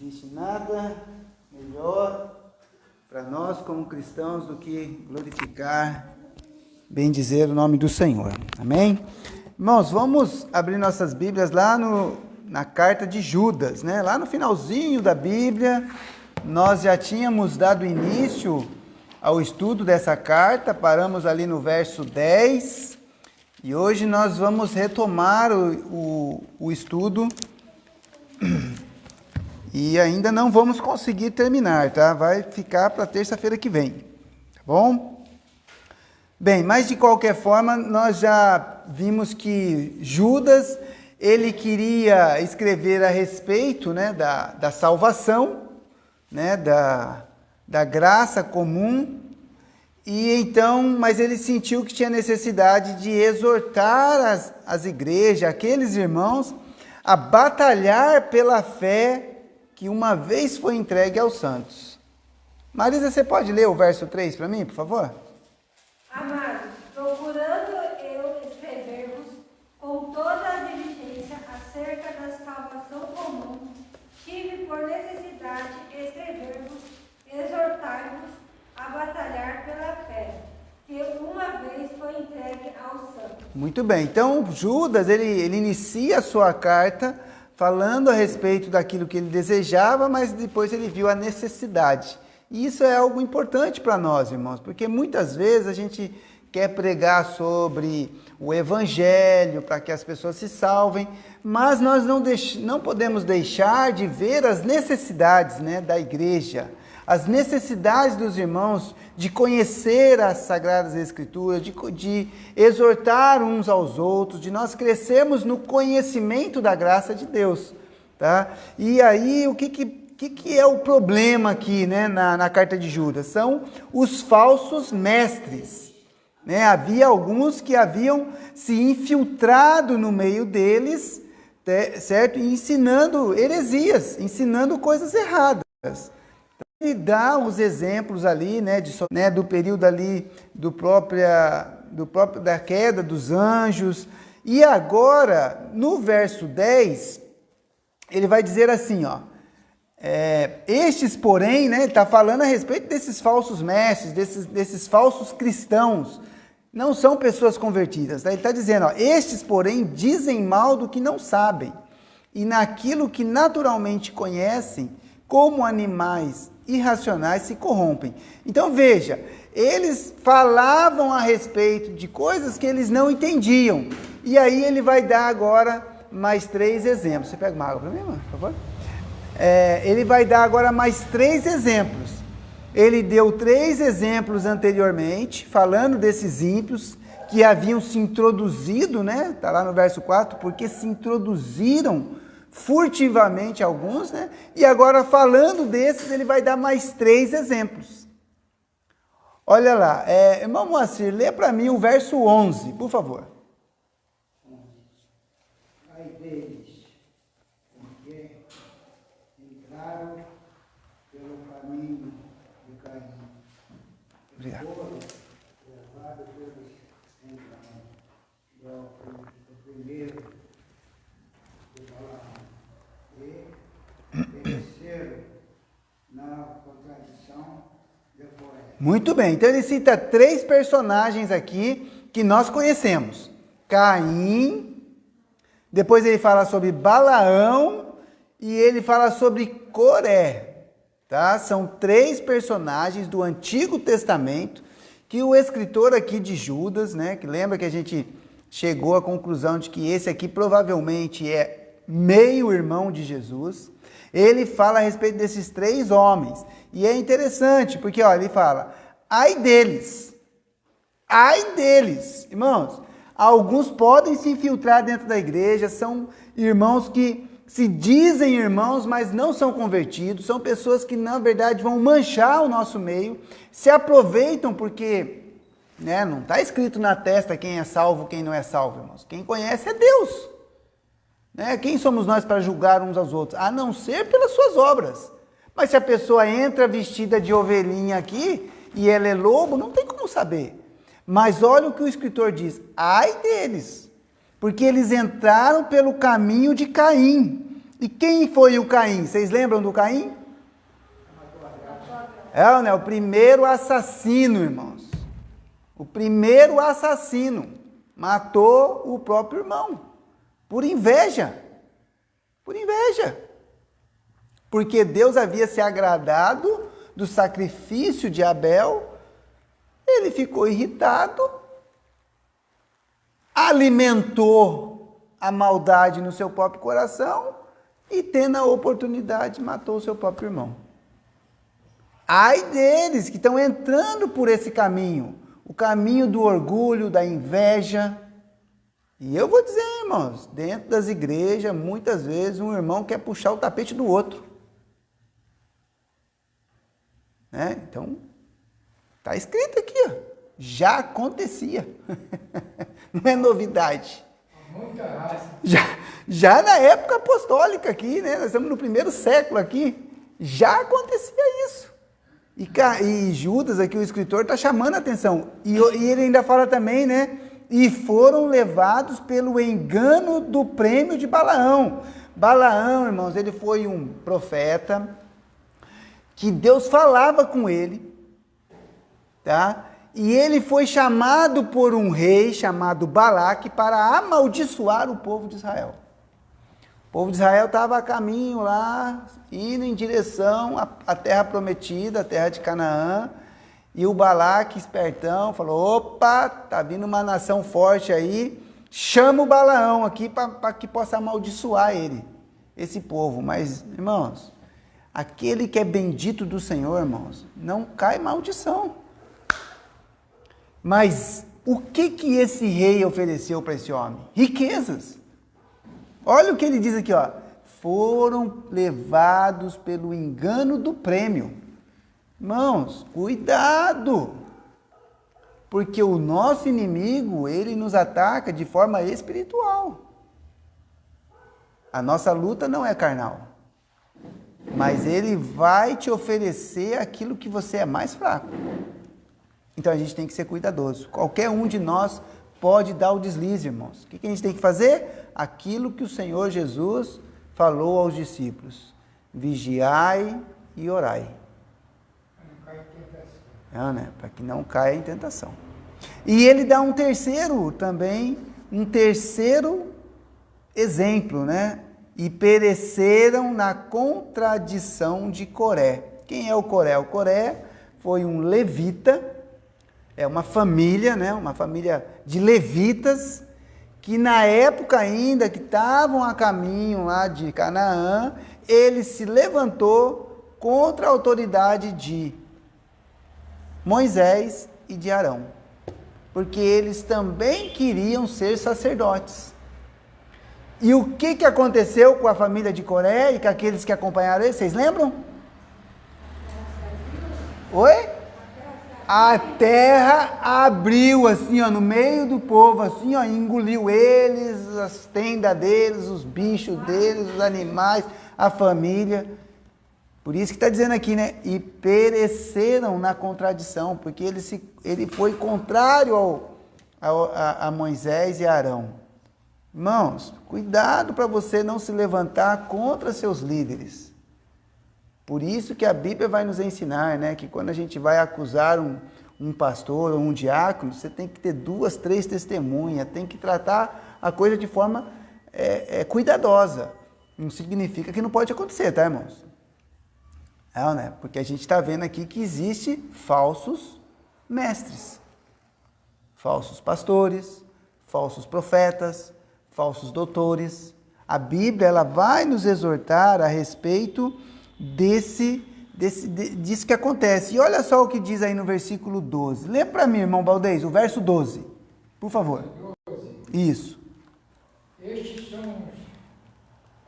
existe nada melhor para nós como cristãos do que glorificar, bendizer o nome do Senhor. Amém? Irmãos, vamos abrir nossas Bíblias lá na carta de Judas, né? Lá no finalzinho da Bíblia, nós já tínhamos dado início ao estudo dessa carta, paramos ali no verso 10, e hoje nós vamos retomar o estudo, e ainda não vamos conseguir terminar, tá? Vai ficar para terça-feira que vem, tá bom? Bem, mas de qualquer forma, nós já vimos que Judas, ele queria escrever a respeito, né, da salvação, né, da graça comum, e então, mas ele sentiu que tinha necessidade de exortar as igrejas, aqueles irmãos, a batalhar pela fé que uma vez foi entregue aos santos. Marisa, você pode ler o verso 3 para mim, por favor? Amados, procurando eu escrever-vos com toda a diligência acerca da salvação comum, tive por necessidade escrever-vos, exortar-vos a batalhar pela fé, que uma vez foi entregue aos santos. Muito bem, então Judas, ele inicia a sua carta falando a respeito daquilo que ele desejava, mas depois ele viu a necessidade. E isso é algo importante para nós, irmãos, porque muitas vezes a gente quer pregar sobre o Evangelho para que as pessoas se salvem, mas nós não podemos deixar de ver as necessidades, né, da igreja, as necessidades dos irmãos de conhecer as Sagradas Escrituras, de exortar uns aos outros, de nós crescermos no conhecimento da graça de Deus, tá? E aí, o que é o problema aqui, né, na carta de Judas? São os falsos mestres, né? Havia alguns que haviam se infiltrado no meio deles, certo? E ensinando heresias, ensinando coisas erradas. Ele dá os exemplos ali, né, do período ali da queda dos anjos. E agora, no verso 10, ele vai dizer assim, ó, estes, porém, né, está falando a respeito desses falsos mestres, desses falsos cristãos, não são pessoas convertidas, tá? Ele está dizendo, ó, estes, porém, dizem mal do que não sabem, e naquilo que naturalmente conhecem, como animais irracionais se corrompem. Então veja, eles falavam a respeito de coisas que eles não entendiam, e aí ele vai dar agora mais 3 exemplos. Você pega uma água para mim, mano, por favor? Ele vai dar agora mais 3 exemplos. Ele deu 3 exemplos anteriormente, falando desses ímpios que haviam se introduzido, né? Está lá no verso 4, porque se introduziram furtivamente alguns, né? E agora, falando desses, ele vai dar mais 3 exemplos. Olha lá, irmão Moacir, lê para mim o verso 11, por favor. Ai deles, porque entraram pelo caminho de Caim. Obrigado. Levado pelos entraram, o primeiro de Balaão, e pereceram na contradição de Coré. Muito bem, então ele cita 3 personagens aqui que nós conhecemos. Caim, depois ele fala sobre Balaão e ele fala sobre Coré, tá? São 3 personagens do Antigo Testamento que o escritor aqui de Judas, né, que lembra que a gente chegou à conclusão de que esse aqui provavelmente é meio irmão de Jesus, ele fala a respeito desses 3 homens. E é interessante, porque ó, ele fala, ai deles, irmãos, alguns podem se infiltrar dentro da igreja, são irmãos que se dizem irmãos, mas não são convertidos, são pessoas que na verdade vão manchar o nosso meio, se aproveitam porque, né, não está escrito na testa quem é salvo, quem não é salvo, irmãos, quem conhece é Deus. Né? Quem somos nós para julgar uns aos outros? A não ser pelas suas obras. Mas se a pessoa entra vestida de ovelhinha aqui e ela é lobo, não tem como saber. Mas olha o que o escritor diz, ai deles, porque eles entraram pelo caminho de Caim E quem foi o Caim? Vocês lembram do Caim? É, né? O primeiro assassino, irmãos. O primeiro assassino matou o próprio irmão. Por inveja. Por inveja. Porque Deus havia se agradado do sacrifício de Abel. Ele ficou irritado. Alimentou a maldade no seu próprio coração. E tendo a oportunidade, matou o seu próprio irmão. Ai deles que estão entrando por esse caminho. O caminho do orgulho, da inveja. E eu vou dizer, irmãos, dentro das igrejas, muitas vezes um irmão quer puxar o tapete do outro. Né? Então, está escrito aqui, ó. Já acontecia. Não é novidade. Muita raça. Já na época apostólica aqui, né? Nós estamos no primeiro século aqui. Já acontecia isso. E Judas aqui, o escritor, está chamando a atenção. E ele ainda fala também, né? E foram levados pelo engano do prêmio de Balaão. Balaão, irmãos, ele foi um profeta que Deus falava com ele, tá? E ele foi chamado por um rei chamado Balaque para amaldiçoar o povo de Israel. O povo de Israel estava a caminho lá, indo em direção à terra prometida, a terra de Canaã. E o Balaque, espertão, falou, opa, tá vindo uma nação forte aí, chama o Balaão aqui para que possa amaldiçoar ele, esse povo. Mas, irmãos, aquele que é bendito do Senhor, irmãos, não cai maldição. Mas o que esse rei ofereceu para esse homem? Riquezas. Olha o que ele diz aqui, ó. Foram levados pelo engano do prêmio. Irmãos, cuidado. Porque o nosso inimigo, ele nos ataca de forma espiritual. A nossa luta não é carnal. Mas ele vai te oferecer aquilo que você é mais fraco. Então a gente tem que ser cuidadoso. Qualquer um de nós pode dar o deslize, irmãos. O que a gente tem que fazer? Aquilo que o Senhor Jesus falou aos discípulos. Vigiai e orai. Né? Para que não caia em tentação. E ele dá um terceiro exemplo, né? E pereceram na contradição de Coré. Quem é o Coré? O Coré foi um levita, é uma família, né? Uma família de levitas, que na época ainda que estavam a caminho lá de Canaã, ele se levantou contra a autoridade de Moisés e de Arão, porque eles também queriam ser sacerdotes. E o que aconteceu com a família de Coré e com aqueles que acompanharam eles? Vocês lembram? Oi? A terra abriu assim, ó, no meio do povo, assim, ó, engoliu eles, as tendas deles, os bichos deles, os animais, a família. Por isso que está dizendo aqui, né? E pereceram na contradição, porque ele foi contrário a Moisés e a Arão. Irmãos, cuidado para você não se levantar contra seus líderes. Por isso que a Bíblia vai nos ensinar, né? Que quando a gente vai acusar um pastor ou um diácono, você tem que ter 2, 3 testemunhas, tem que tratar a coisa de forma cuidadosa. Não significa que não pode acontecer, tá, irmãos? Né? Porque a gente está vendo aqui que existe falsos mestres, falsos pastores, falsos profetas, falsos doutores. A Bíblia ela vai nos exortar a respeito disso que acontece. E olha só o que diz aí no versículo 12. Lê para mim, irmão Baldez, o verso 12, por favor. 12. Isso. Estes são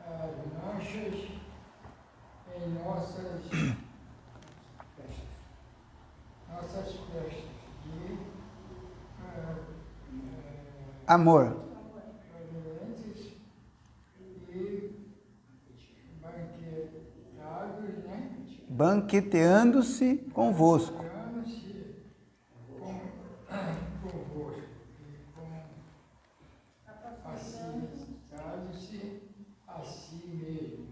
as manchas em nossas festas de amor. Banqueteando-se convosco. Convosco e assentados-se a si mesmo.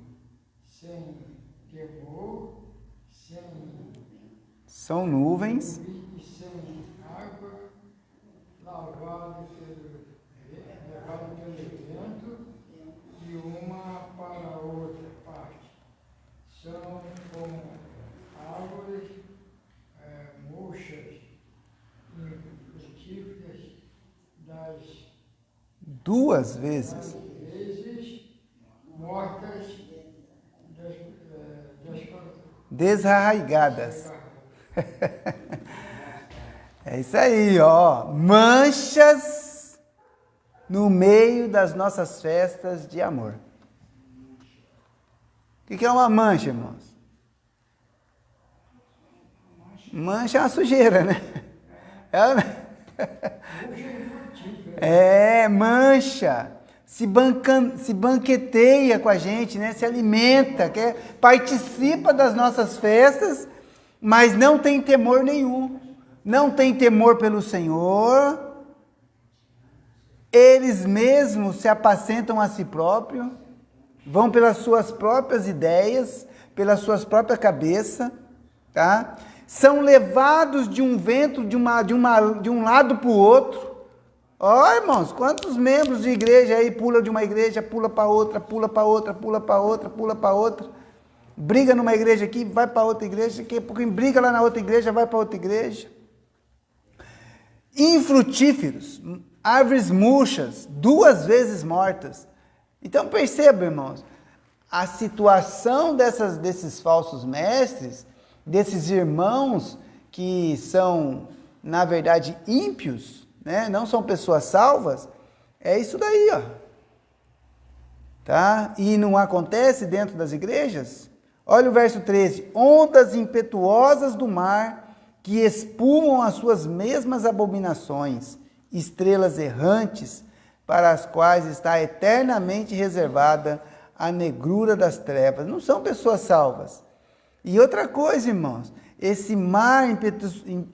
temor, São nuvens e sem água, levado pelo vento de uma para outra parte. São como árvores murchas, infrutíferas, das 2 vezes. vezes mortas, Desarraigadas. É isso aí, ó. Manchas no meio das nossas festas de amor. O que é uma mancha, irmãos? Mancha é uma sujeira, né? É, mancha. Se banqueteia com a gente, né? Se alimenta, participa das nossas festas, mas não tem temor nenhum. Não tem temor pelo Senhor. Eles mesmos se apacentam a si próprios, vão pelas suas próprias ideias, pelas suas próprias cabeças, tá? São levados de um vento de um lado para o outro. Ó, irmãos, quantos membros de igreja aí pulam de uma igreja, pula para outra, pula para outra, pula para outra, pula para outra. Briga numa igreja aqui, vai para outra igreja, daqui a pouquinho briga lá na outra igreja, vai para outra igreja. Infrutíferos, árvores murchas, 2 vezes mortas. Então perceba, irmãos, a situação desses falsos mestres, desses irmãos que são, na verdade, ímpios, né? Não são pessoas salvas, é isso daí, ó. Tá? E não acontece dentro das igrejas? Olha o verso 13. Ondas impetuosas do mar que espumam as suas mesmas abominações, estrelas errantes para as quais está eternamente reservada a negrura das trevas. Não são pessoas salvas. E outra coisa, irmãos, esse mar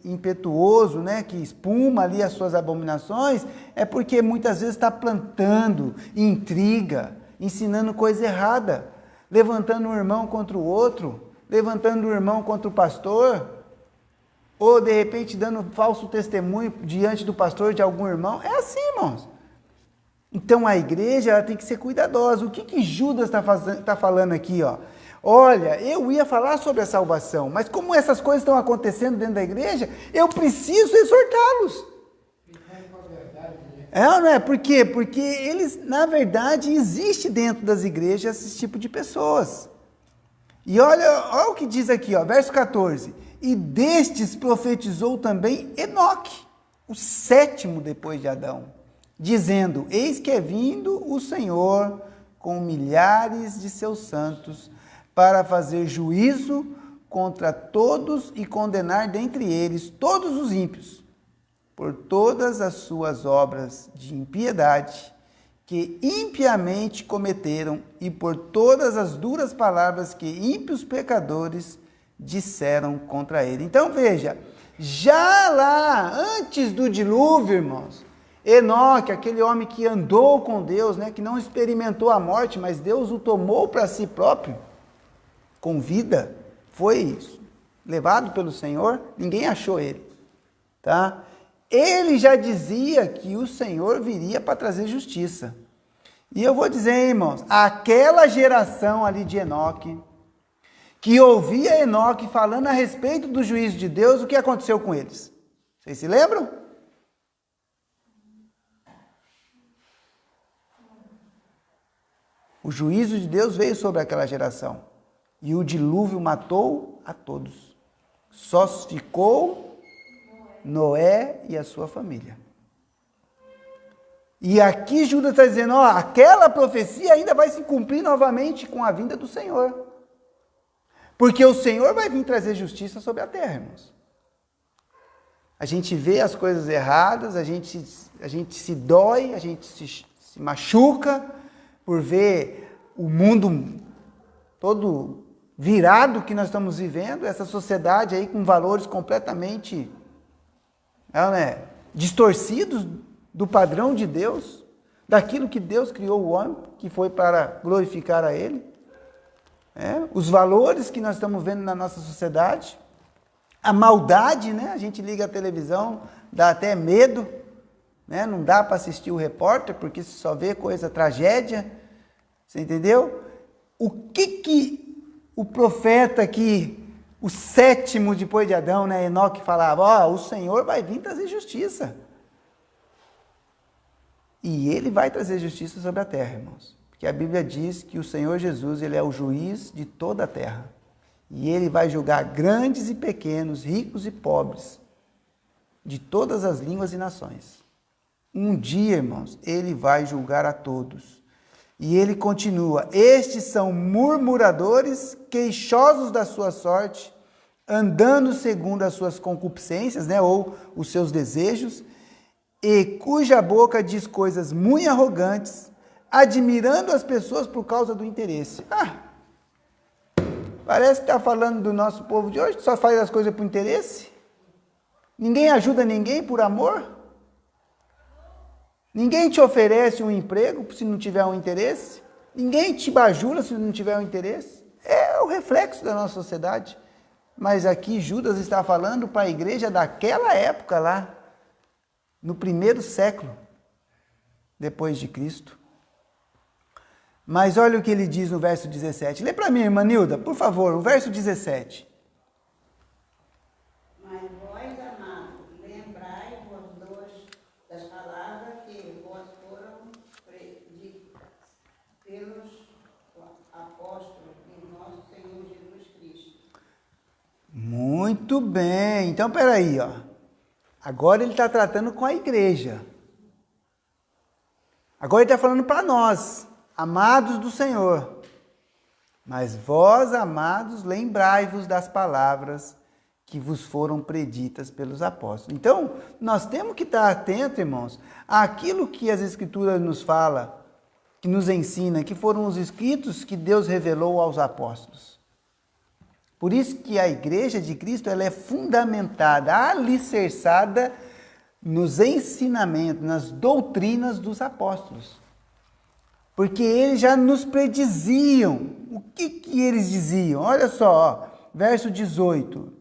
impetuoso, né, que espuma ali as suas abominações, é porque muitas vezes está plantando intriga, ensinando coisa errada, levantando um irmão contra o outro, levantando um irmão contra o pastor, ou de repente dando falso testemunho diante do pastor de algum irmão. É assim, irmãos. Então a igreja ela tem que ser cuidadosa. O que Judas está falando aqui, ó? Olha, eu ia falar sobre a salvação, mas como essas coisas estão acontecendo dentro da igreja, eu preciso exortá-los. Não é? Por quê? Porque eles, na verdade, existe dentro das igrejas esse tipo de pessoas. E olha o que diz aqui, ó, verso 14. E destes profetizou também Enoque, o 7º depois de Adão, dizendo, eis que é vindo o Senhor com milhares de seus santos, para fazer juízo contra todos e condenar dentre eles todos os ímpios, por todas as suas obras de impiedade que impiamente cometeram e por todas as duras palavras que ímpios pecadores disseram contra ele. Então veja, já lá antes do dilúvio, irmãos, Enoque, aquele homem que andou com Deus, né, que não experimentou a morte, mas Deus o tomou para si próprio, com vida, foi levado pelo Senhor, ninguém achou ele, tá? Ele já dizia que o Senhor viria para trazer justiça. E eu vou dizer, irmãos, aquela geração ali de Enoque, que ouvia Enoque falando a respeito do juízo de Deus, o que aconteceu com eles? Vocês se lembram? O juízo de Deus veio sobre aquela geração. E o dilúvio matou a todos. Só ficou Noé e a sua família. E aqui Judas está dizendo, ó, aquela profecia ainda vai se cumprir novamente com a vinda do Senhor. Porque o Senhor vai vir trazer justiça sobre a terra, irmãos. A gente vê as coisas erradas, a gente se dói, a gente se machuca por ver o mundo todo virado que nós estamos vivendo, essa sociedade aí com valores completamente distorcidos do padrão de Deus, daquilo que Deus criou o homem, que foi para glorificar a Ele. Os valores que nós estamos vendo na nossa sociedade, a maldade, né? A gente liga a televisão, dá até medo, né? Não dá para assistir o repórter, porque se só vê coisa, tragédia, você entendeu? O que o profeta aqui, o sétimo depois de Adão, né? Enoque falava, o Senhor vai vir trazer justiça. E Ele vai trazer justiça sobre a terra, irmãos. Porque a Bíblia diz que o Senhor Jesus, Ele é o juiz de toda a terra. E Ele vai julgar grandes e pequenos, ricos e pobres, de todas as línguas e nações. Um dia, irmãos, Ele vai julgar a todos. E Ele continua, estes são murmuradores, queixosos da sua sorte, andando segundo as suas concupiscências, né, ou os seus desejos, e cuja boca diz coisas muito arrogantes, admirando as pessoas por causa do interesse. Parece que está falando do nosso povo de hoje, só faz as coisas por interesse. Ninguém ajuda ninguém por amor. Ninguém te oferece um emprego se não tiver um interesse. Ninguém te bajula se não tiver um interesse. É o reflexo da nossa sociedade. Mas aqui Judas está falando para a igreja daquela época lá, no primeiro século depois de Cristo. Mas olha o que ele diz no verso 17. Lê para mim, irmã Nilda, por favor, o verso 17. Mas vós, amados, lembrai-vos das palavras que vos foram preditas pelos apóstolos de nosso Senhor Jesus Cristo. Muito bem. Então, peraí, agora ele está tratando com a igreja. Agora ele está falando para nós, amados do Senhor. Mas vós, amados, lembrai-vos das palavras que vos foram preditas pelos apóstolos. Então, nós temos que estar atentos, irmãos, àquilo que as Escrituras nos fala, que nos ensina, que foram os escritos que Deus revelou aos apóstolos. Por isso que a igreja de Cristo ela é fundamentada, alicerçada nos ensinamentos, nas doutrinas dos apóstolos. Porque eles já nos prediziam. O que eles diziam? Olha só, verso 18.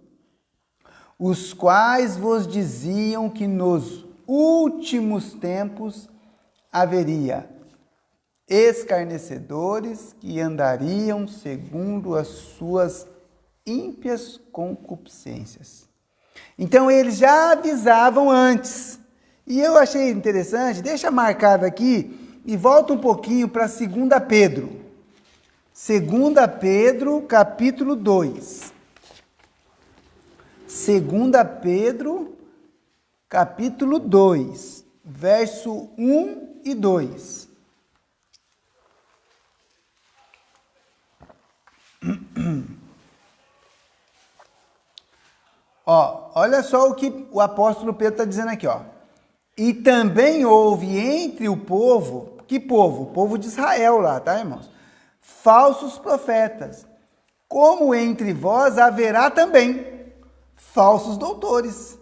Os quais vos diziam que nos últimos tempos haveria escarnecedores que andariam segundo as suas ímpias concupiscências. Então eles já avisavam antes. E eu achei interessante, deixa marcado aqui e volta um pouquinho para 2 Pedro. 2 Pedro, capítulo 2. 2 Pedro, capítulo 2, verso 1 e 2. Olha só o que o apóstolo Pedro está dizendo aqui, E também houve entre o povo, que povo? O povo de Israel lá, tá, irmãos? Falsos profetas, como entre vós haverá também falsos doutores,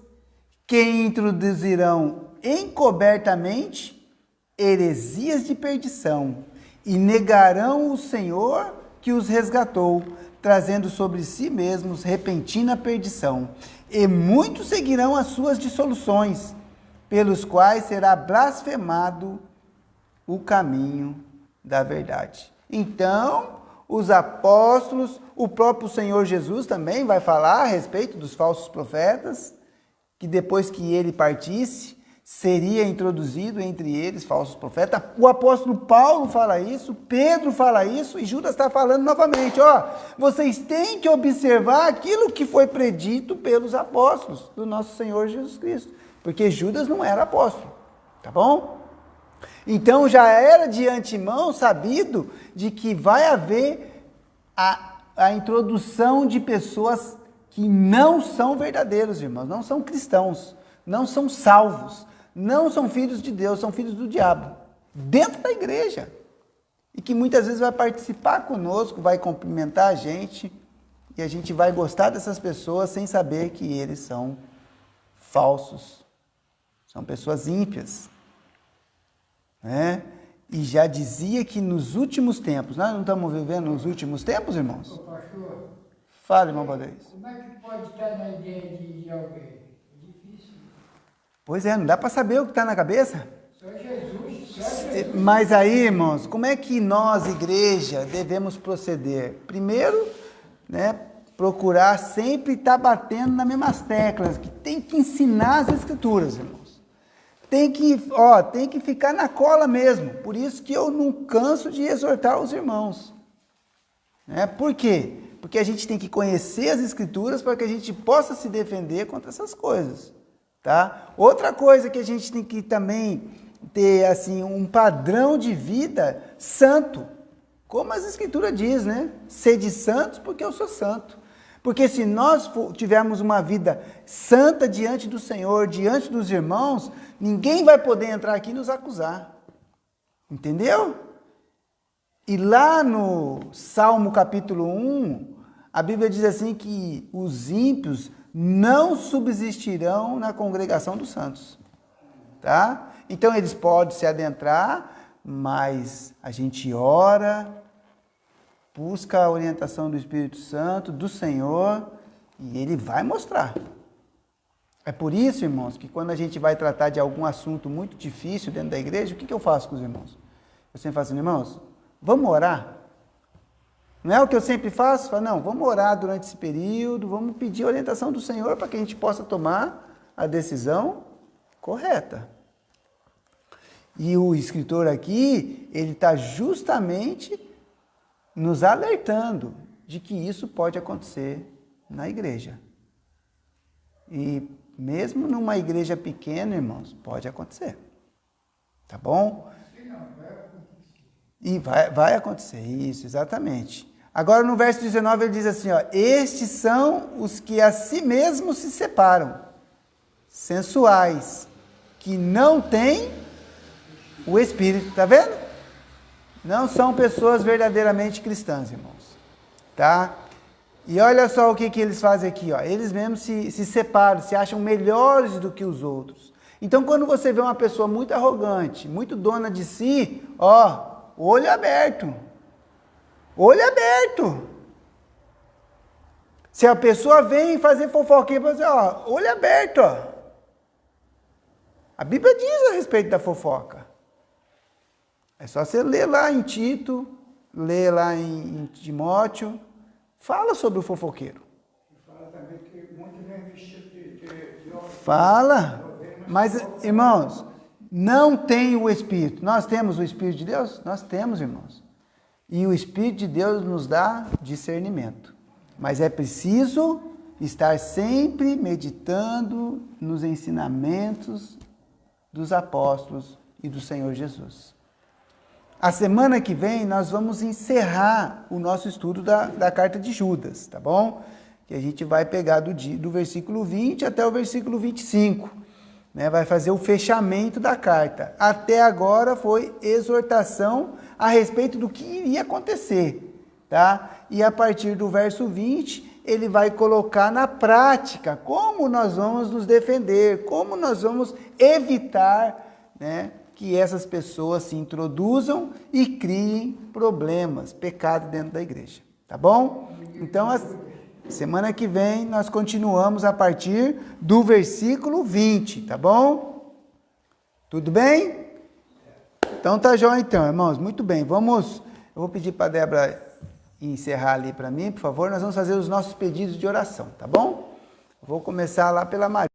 que introduzirão encobertamente heresias de perdição e negarão o Senhor que os resgatou, trazendo sobre si mesmos repentina perdição. E muitos seguirão as suas dissoluções, pelos quais será blasfemado o caminho da verdade. Então, os apóstolos, o próprio Senhor Jesus também vai falar a respeito dos falsos profetas, que depois que ele partisse, seria introduzido entre eles falsos profetas. O apóstolo Paulo fala isso, Pedro fala isso, e Judas está falando novamente, vocês têm que observar aquilo que foi predito pelos apóstolos do nosso Senhor Jesus Cristo, porque Judas não era apóstolo, tá bom? Então já era de antemão sabido de que vai haver a introdução de pessoas que não são verdadeiros, irmãos, não são cristãos, não são salvos, não são filhos de Deus, são filhos do diabo, dentro da igreja. E que muitas vezes vai participar conosco, vai cumprimentar a gente, e a gente vai gostar dessas pessoas sem saber que eles são falsos, são pessoas ímpias. e já dizia que nos últimos tempos, nós não estamos vivendo nos últimos tempos, irmãos? Ô, pastor, Fala, irmão Valdez. como é que pode estar na ideia de alguém? É difícil. Pois é, não dá para saber o que está na cabeça. Só Jesus, só Jesus. Mas aí, irmãos, como é que nós, igreja, devemos proceder? Primeiro, né, procurar sempre estar batendo nas mesmas teclas, que tem que ensinar as escrituras, irmãos. Tem que ficar na cola mesmo. Por isso que eu não canso de exortar os irmãos. Né? Por quê? Porque a gente tem que conhecer as escrituras para que a gente possa se defender contra essas coisas. Tá? Outra coisa que a gente tem que também ter assim, um padrão de vida santo. Como as escrituras diz, né? Sede santos porque eu sou santo. Porque se nós tivermos uma vida santa diante do Senhor, diante dos irmãos, ninguém vai poder entrar aqui e nos acusar. Entendeu? E lá no Salmo capítulo 1, a Bíblia diz assim que os ímpios não subsistirão na congregação dos santos. Tá? Então eles podem se adentrar, mas a gente ora, busca a orientação do Espírito Santo, do Senhor, e Ele vai mostrar. É por isso, irmãos, que quando a gente vai tratar de algum assunto muito difícil dentro da igreja, o que eu faço com os irmãos? Eu sempre falo assim, irmãos, vamos orar? Não é o que eu sempre faço? Falo, não, vamos orar durante esse período, vamos pedir a orientação do Senhor para que a gente possa tomar a decisão correta. E o escritor aqui, ele está justamente nos alertando de que isso pode acontecer na igreja. E mesmo numa igreja pequena, irmãos, pode acontecer. Tá bom? E vai acontecer, isso, exatamente. Agora no verso 19 ele diz assim, ó, estes são os que a si mesmos se separam, sensuais, que não têm o Espírito, tá vendo? Não são pessoas verdadeiramente cristãs, irmãos. Tá? E olha só o que eles fazem aqui, ó. Eles mesmos se separam, se acham melhores do que os outros. Então, quando você vê uma pessoa muito arrogante, muito dona de si, ó, olho aberto. Olho aberto. Se a pessoa vem fazer fofoquinha, você, ó, olho aberto, ó. A Bíblia diz a respeito da fofoca. É só você ler lá em Tito, ler lá em Timóteo, fala sobre o fofoqueiro. Fala também que muitos vêm vestidos de homem. Fala. Mas, irmãos, não tem o Espírito. Nós temos o Espírito de Deus? Nós temos, irmãos. E o Espírito de Deus nos dá discernimento. Mas é preciso estar sempre meditando nos ensinamentos dos apóstolos e do Senhor Jesus. A semana que vem nós vamos encerrar o nosso estudo da carta de Judas, tá bom? Que a gente vai pegar do versículo 20 até o versículo 25. Né? Vai fazer o fechamento da carta. Até agora foi exortação a respeito do que iria acontecer. Tá? E a partir do verso 20, ele vai colocar na prática como nós vamos nos defender, como nós vamos evitar, né, que essas pessoas se introduzam e criem problemas, pecado dentro da igreja. Tá bom? Então, semana que vem nós continuamos a partir do versículo 20, tá bom? Tudo bem? Então tá jóia então, irmãos. Muito bem, eu vou pedir para a Débora encerrar ali para mim, por favor. Nós vamos fazer os nossos pedidos de oração, tá bom? Vou começar lá pela Maria.